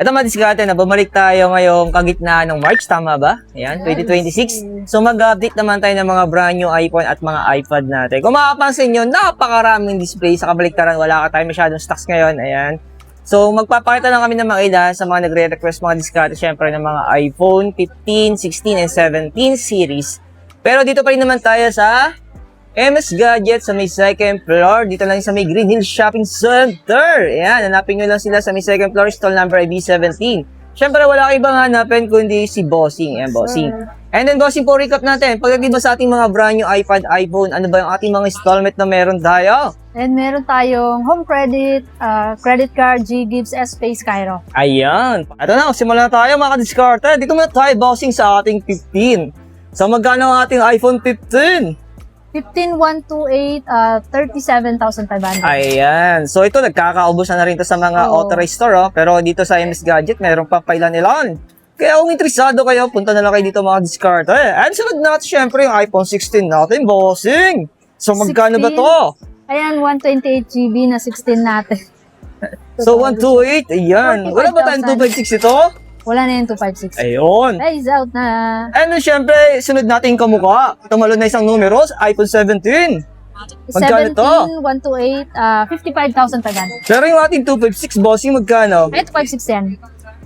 Ito madiskarte na bumalik tayo ngayong kagitnaan ng March, tama ba? Ayan, 2026. So mag-update naman tayo ng mga brand new iPhone at mga iPad natin. Kung makapansin nyo, napakaraming display sa kabaliktaran. Wala ka tayo masyadong stocks ngayon. Ayan. So magpapakita lang kami ng mga ilan sa mga nagre-request mga diskarte syempre ng mga iPhone 15, 16, and 17 series. Pero dito pa rin naman tayo sa MS Gadget sa may second floor. Dito lang sa may Green Hills Shopping Center. Ayan, hanapin nyo lang sila sa may second floor. Stall number ay B17. Siyempre, wala kayo ibang hanapin kundi si Bossing. Ayan, Bossing. And then, Bossing po, recap natin. Pagdating ba sa ating mga brand new iPad, iPhone, ano ba yung ating mga installment na meron tayo? And meron tayong home credit, credit card, G-Gives, S-Pay, Skyro. Ayan. Ito na, simulan na tayo mga diskarte. Dito muna tayo, Bossing, sa ating 15. So, magkano ang ating iPhone 15? 15,128, 37,500. Ayan. So ito, nagkakaubos na rin to sa mga authorized store. Oh. Pero dito sa MS Gadget, meron pa pailan-ilan. Kaya kung interesado kayo, punta na lang kayo dito mga diskarte. And sunod natin syempre yung iPhone 16 natin, Bossing. So magkano ba to? Ayan, 128GB na 16 natin. So 128, ayan. Wala ba tayong 256 ito? Wala na yung 256. Ayun. Guys, out na. And syempre, sunod natin kamukha. Tumalon na isang numero, iPhone 17. Magkano to? 17,128, 55,500. Pero yung ating 256, Bossing, magkano? Ay, 256 yan.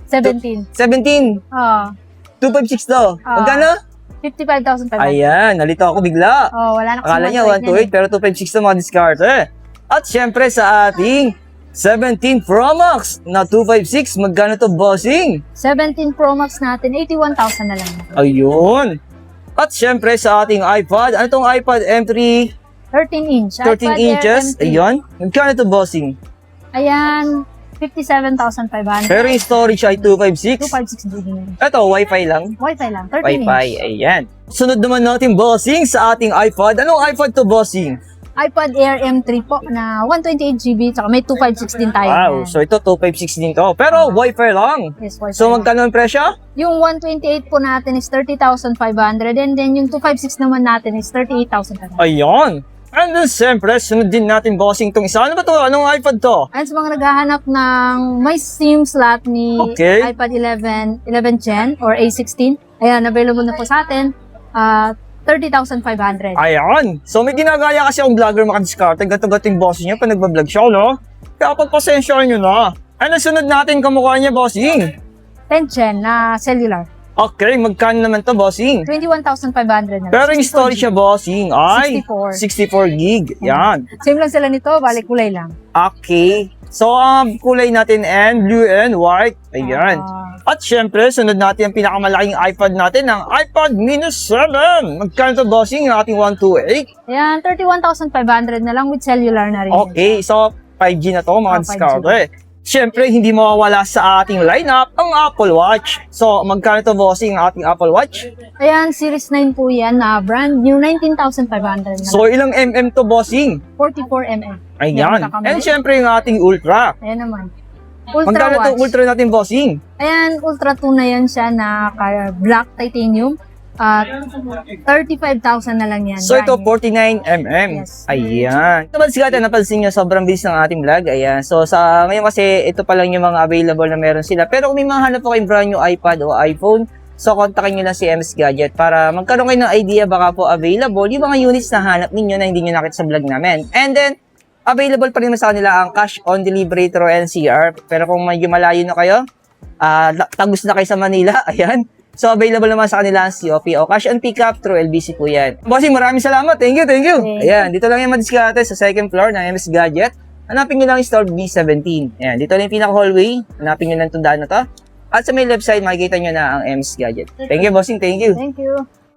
17. 17. Oh, 256 to. Magkano? 55,500. Ayan, nalito ako bigla. Oh, wala na kasi Akala niya 128 pero 256 na mga diskarte. At syempre sa ating 17 Pro Max na 256, magkano to, Bossing? 17 Pro Max natin, 81,000 na lang. Ayun. At syempre sa ating iPad, ano tong iPad M3 13 inch. 13 iPad Air inches? M3. Ayun. Magkano to, Bossing? Ayan, 57,500. Pero yung storage ay 256. 256GB na. Ito, Wi-Fi lang. Wi-Fi lang, 13 Wi-Fi, inch. ayan. Sunod naman natin, Bossing, sa ating iPad. Anong iPad to, Bossing? iPad Air M3 po na 128GB, tsaka may 256 din tayo. Wow, so ito 256 din to. Pero Wi-Fi lang. Yes, Wi-Fi So lang. magkano ang presyo? Yung 128 po natin is 30,500 and then yung 256 naman natin is 38,500. Ayun. And then siyempre, sunod din natin, Bossing, tong isa. Ano ba to? Anong iPad to? Ayun, sa mga naghahanap ng may SIM slot ni Okay. iPad 11 Gen or A16, ayan, available na po sa atin. 30,500. Ayan. So may ginagaya kasi akong vlogger makadiskarte. Gato-gato yung Bossing niya pag nagbablog siya, no? Kaya pagpasensyahan nyo na. And then sunod natin kamukha niya, Bossing. 10 Gen na cellular. Okay, magkano naman to, Bossing? 21,500 na. Pero yung storage siya, Bossing, ay 64. 64 gig. Yan. Same lang sila nito, balik kulay lang. Okay. So, ang kulay natin and blue and white. Ayan. At syempre, sunod natin ang pinakamalaking iPad natin, ang iPad Mini 7. Magkano to, Bossing, yung ating 128? Ayan, 31,500 na lang with cellular na rin. Okay, so 5G na to, mga 5G. diskarte. Syempre, hindi mawawala sa ating lineup ang Apple Watch. So, magkano to, Bossing, ang ating Apple Watch? Ayan, Series 9 po yan na brand new, 19,500 na So, ilang mm to, Bossing? 44mm. Ayan. And syempre, yung ating Ultra. Ayan naman. Ultra Magkano to, Watch. Ultra natin, Bossing? Ayan, Ultra 2 na yan siya na black titanium. 35,000 na lang yan. So ito brand new. 49mm. Yes. Ayan. Naman sigata napansin nyo, sobrang bilis ng ating vlog. Ayan. So sa ngayon kasi ito pa lang yung mga available na meron sila. Pero kung may mga hanap po kayong brand new iPad o iPhone, so kontakin nyo lang si MS Gadget para magkaroon kayo ng idea baka po available yung mga units na hanap ninyo na hindi nyo nakita sa vlog namin. And then, available pa rin sa kanila ang cash on delivery through NCR. Pero kung medyo malayo na kayo, tagus na kayo sa Manila, ayan. So, available naman sa kanila ang COP o cash on pickup through LBC po yan. Bossing, maraming salamat. Thank you, thank you. Ayan, dito lang yung madiskarte sa second floor ng MS Gadget. Hanapin nyo lang yung store B17. Ayan, dito lang yung pinaka-hallway. Hanapin nyo lang itong daan na to. At sa may left side, makikita nyo na ang MS Gadget. Thank you, Bossing. Thank you. Thank you.